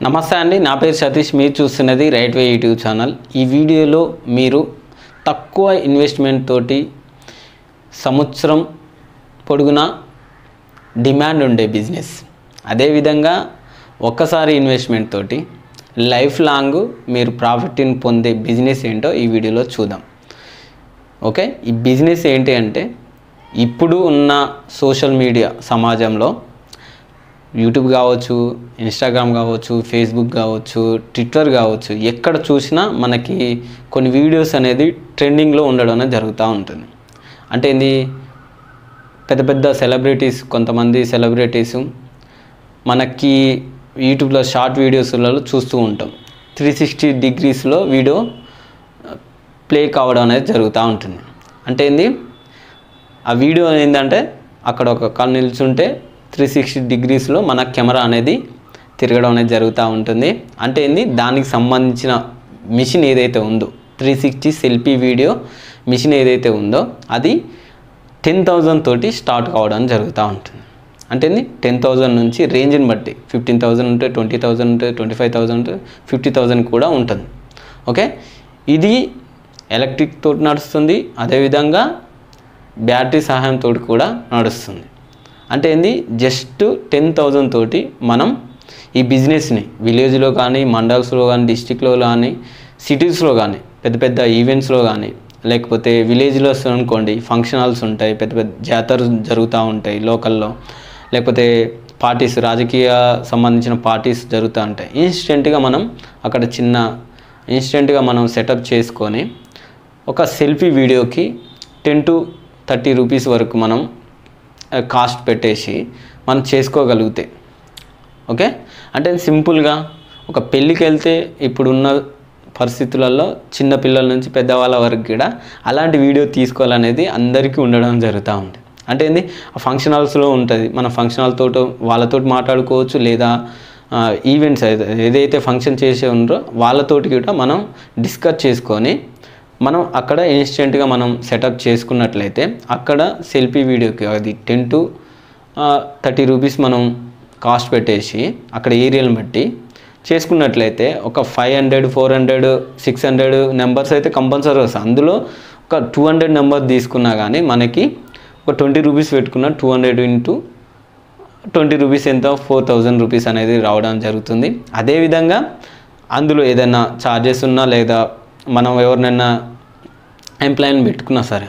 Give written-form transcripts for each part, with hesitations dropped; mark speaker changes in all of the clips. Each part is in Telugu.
Speaker 1: నమస్తే అండి, నా పేరు సతీష్. మీరు చూస్తున్నది రైట్ వే యూట్యూబ్ ఛానల్. ఈ వీడియోలో మీరు తక్కువ ఇన్వెస్ట్మెంట్ తోటి సంవత్సరం పొడుగునా డిమాండ్ ఉండే బిజినెస్, అదేవిధంగా ఒక్కసారి ఇన్వెస్ట్మెంట్ తోటి లైఫ్ లాంగ్ మీరు ప్రాఫిట్ని పొందే బిజినెస్ ఏంటో ఈ వీడియోలో చూద్దాం. ఓకే, ఈ బిజినెస్ ఏంటి అంటే ఇప్పుడు ఉన్న సోషల్ మీడియా సమాజంలో యూట్యూబ్ కావచ్చు, ఇన్స్టాగ్రామ్ కావచ్చు, ఫేస్బుక్ కావచ్చు, ట్విట్టర్ కావచ్చు, ఎక్కడ చూసినా మనకి కొన్ని వీడియోస్ అనేది ట్రెండింగ్లో ఉండడం అనేది జరుగుతూ ఉంటుంది. అంటే ఇది పెద్ద పెద్ద సెలబ్రిటీస్, కొంతమంది సెలబ్రిటీస్ మనకి యూట్యూబ్లో షార్ట్ వీడియోస్లలో చూస్తూ ఉంటాం. 360 డిగ్రీస్లో వీడియో ప్లే కావడం అనేది జరుగుతూ ఉంటుంది. అంటే ఏంది ఆ వీడియో ఏంటంటే అక్కడ ఒక కాల్ నిల్చుంటే 360 డిగ్రీస్లో మన కెమెరా అనేది తిరగడం అనేది జరుగుతూ ఉంటుంది. అంటే ఏంది దానికి సంబంధించిన మిషన్ ఏదైతే ఉందో 360 సెల్ఫీ వీడియో మిషన్ ఏదైతే ఉందో అది 10,000 తోటి స్టార్ట్ కావడం జరుగుతూ ఉంటుంది. అంటే ఏంది 10,000 నుంచి రేంజ్ని బట్టి 15,000 ఉంటే, 20,000 ఉంటే, 25,000 ఉంటే, 50,000 కూడా ఉంటుంది. ఓకే, ఇది ఎలక్ట్రిక్ తోటి నడుస్తుంది, అదేవిధంగా బ్యాటరీ సహాయంతో కూడా నడుస్తుంది. అంటే ఏంది జస్ట్ 10,000 తోటి మనం ఈ బిజినెస్ని విలేజ్లో కానీ, మండల్స్లో కానీ, డిస్టిక్లో కానీ, సిటీస్లో కానీ, పెద్ద పెద్ద ఈవెంట్స్లో కానీ, లేకపోతే విలేజ్లో అనుకోండి ఫంక్షన్ హాల్స్ ఉంటాయి, పెద్ద పెద్ద జాతరలు జరుగుతూ ఉంటాయి లోకల్లో, లేకపోతే పార్టీస్, రాజకీయ సంబంధించిన పార్టీస్ జరుగుతూ ఉంటాయి. ఇన్స్టెంట్గా మనం అక్కడ ఇన్స్టెంట్గా మనం సెటప్ చేసుకొని ఒక సెల్ఫీ వీడియోకి 10 to 30 రూపీస్ వరకు మనం కాస్ట్ పెట్టేసి మనం చేసుకోగలిగితే, ఓకే, అంటే సింపుల్గా ఒక పెళ్ళికి వెళ్తే ఇప్పుడున్న పరిస్థితులలో చిన్న పిల్లల నుంచి పెద్దవాళ్ళ వరకు కూడా అలాంటి వీడియో తీసుకోవాలనేది అందరికీ ఉండడం జరుగుతూ ఉంది. అంటే ఏంది ఆ ఫంక్షన్ హాల్స్లో ఉంటుంది, మన ఫంక్షన్ హాల్తో వాళ్ళతో మాట్లాడుకోవచ్చు, లేదా ఈవెంట్స్ ఏదైతే ఫంక్షన్ చేసే ఉన్నారో వాళ్ళతోటి కూడా మనం డిస్కస్ చేసుకొని మనం అక్కడ ఇన్స్టెంట్గా మనం సెటప్ చేసుకున్నట్లయితే అక్కడ సెల్ఫీ వీడియోకి అది 10 to 30 రూపీస్ మనం కాస్ట్ పెట్టేసి అక్కడ ఏరియాలను బట్టి చేసుకున్నట్లయితే ఒక 500, 400, 600 నెంబర్స్ అయితే కంపల్సరీ వస్తాయి. అందులో ఒక 200 నెంబర్ తీసుకున్నా కానీ మనకి ఒక 20 రూపీస్ పెట్టుకున్న 200 into 20 రూపీస్ ఎంత 4,000 రూపీస్ అనేది రావడం జరుగుతుంది. అదేవిధంగా అందులో ఏదైనా ఛార్జెస్ ఉన్నా, లేదా మనం ఎవరినైనా ఎంప్లాయీని పెట్టుకున్నా సరే,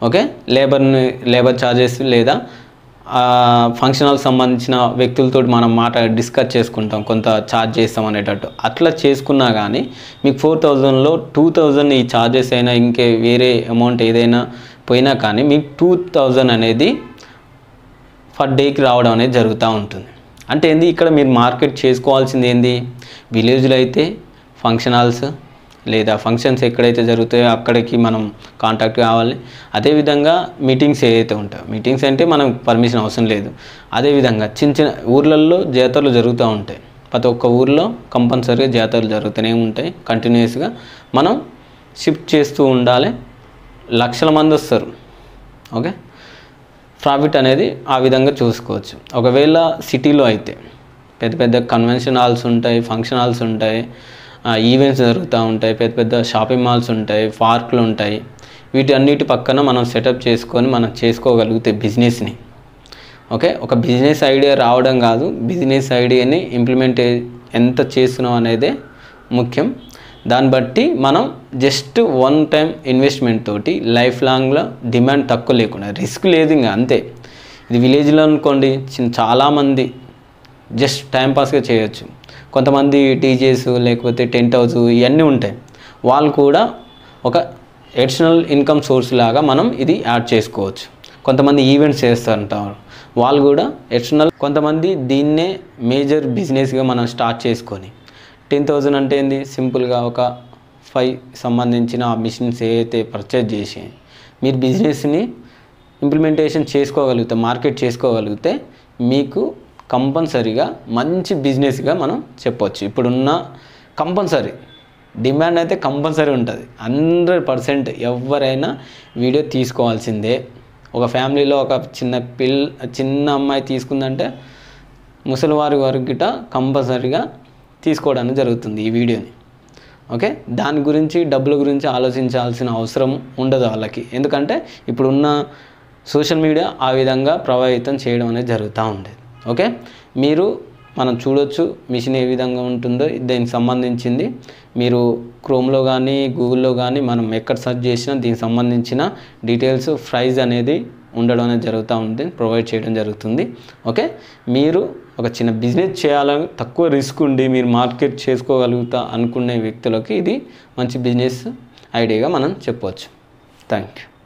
Speaker 1: ఓకే, లేబర్ ఛార్జెస్, లేదా ఫంక్షన్ హాల్ సంబంధించిన వ్యక్తులతో మనం డిస్కస్ చేసుకుంటాం, కొంత ఛార్జ్ చేస్తాం అనేటట్టు అట్లా చేసుకున్నా కానీ మీకు 4,000లో 2,000 ఈ ఛార్జెస్ అయినా ఇంకే వేరే అమౌంట్ ఏదైనా పోయినా కానీ మీకు 2,000 అనేది పర్ డేకి రావడం అనేది జరుగుతూ ఉంటుంది. అంటే ఏంది ఇక్కడ మీరు మార్కెట్ చేసుకోవాల్సింది ఏంది, విలేజ్లో అయితే ఫంక్షన్ హాల్స్ లేదా ఫంక్షన్స్ ఎక్కడైతే జరుగుతాయో అక్కడికి మనం కాంటాక్ట్ కావాలి. అదేవిధంగా మీటింగ్స్ ఏదైతే ఉంటాయో, మీటింగ్స్ అంటే మనం పర్మిషన్ అవసరం లేదు. అదేవిధంగా చిన్న చిన్న ఊర్లలో జాతరలు జరుగుతూ ఉంటాయి, ప్రతి ఒక్క ఊర్లో కంపల్సరీగా జాతరలు జరుగుతూనే ఉంటాయి. కంటిన్యూస్గా మనం షిఫ్ట్ చేస్తూ ఉండాలి. లక్షల మంది వస్తారు, ఓకే, ప్రాఫిట్ అనేది ఆ విధంగా చూసుకోవచ్చు. ఒకవేళ సిటీలో అయితే పెద్ద పెద్ద కన్వెన్షన్ హాల్స్ ఉంటాయి, ఫంక్షన్ హాల్స్ ఉంటాయి, ఈవెంట్స్ జరుగుతూ ఉంటాయి, పెద్ద పెద్ద షాపింగ్ మాల్స్ ఉంటాయి, పార్కులు ఉంటాయి. వీటన్నిటి పక్కన మనం సెటప్ చేసుకొని మనం చేసుకోగలిగితే బిజినెస్ని, ఓకే, ఒక బిజినెస్ ఐడియా రావడం కాదు, బిజినెస్ ఐడియాని ఇంప్లిమెంట్ ఎంత చేస్తున్నాం అనేదే ముఖ్యం. దాన్ని బట్టి మనం జస్ట్ వన్ టైం ఇన్వెస్ట్మెంట్ తోటి లైఫ్ లాంగ్లో డిమాండ్ తక్కువ లేకుండా, రిస్క్ లేదు ఇంకా అంతే. ఇది విలేజ్లో అనుకోండి చాలామంది జస్ట్ టైంపాస్గా చేయొచ్చు. కొంతమంది డీజేస్ లేకపోతే టెంట్ హౌస్ ఇవన్నీ ఉంటాయి, వాళ్ళు కూడా ఒక అడిషనల్ ఇన్కమ్ సోర్స్ లాగా మనం ఇది యాడ్ చేసుకోవచ్చు. కొంతమంది ఈవెంట్స్ చేస్తుంటారు, వాళ్ళు కూడా అడిషనల్. కొంతమంది దీన్నే మేజర్ బిజినెస్గా మనం స్టార్ట్ చేసుకొని 10,000 అంటే ఏంది, సింపుల్గా ఒక 5 సంబంధించిన మిషన్స్ ఏదైతే పర్చేజ్ చేసి మీరు బిజినెస్ని ఇంప్లిమెంటేషన్ చేసుకోగలిగితే, మార్కెట్ చేసుకోగలిగితే మీకు కంపల్సరీగా మంచి బిజినెస్గా మనం చెప్పవచ్చు. ఇప్పుడున్న కంపల్సరీ డిమాండ్ అయితే కంపల్సరీ ఉంటుంది. 100% ఎవరైనా వీడియో తీసుకోవాల్సిందే. ఒక ఫ్యామిలీలో ఒక చిన్న అమ్మాయి తీసుకుందంటే ముసలివారి వరకు గిట కంపల్సరీగా తీసుకోవడానికి జరుగుతుంది ఈ వీడియోని. ఓకే, దాని గురించి డబ్బుల గురించి ఆలోచించాల్సిన అవసరం ఉండదు వాళ్ళకి. ఎందుకంటే ఇప్పుడున్న సోషల్ మీడియా ఆ విధంగా ప్రభావితం చేయడం అనేది జరుగుతూ ఉండేది. ఓకే, మనం చూడొచ్చు మిషన్ ఏ విధంగా ఉంటుందో దీనికి సంబంధించింది. మీరు క్రోమ్లో కానీ గూగుల్లో కానీ మనం ఎక్కడ సెర్చ్ చేసినా దీనికి సంబంధించిన డీటెయిల్స్, ప్రైస్ అనేది ఉండడం అనేది జరుగుతూ ఉంటుంది, ప్రొవైడ్ చేయడం జరుగుతుంది. ఓకే, మీరు ఒక చిన్న బిజినెస్ చేయాలని తక్కువ రిస్క్ ఉండి మీరు మార్కెట్ చేసుకోగలుగుతా అనుకునే వ్యక్తులకి ఇది మంచి బిజినెస్ ఐడియాగా మనం చెప్పవచ్చు. Thank you.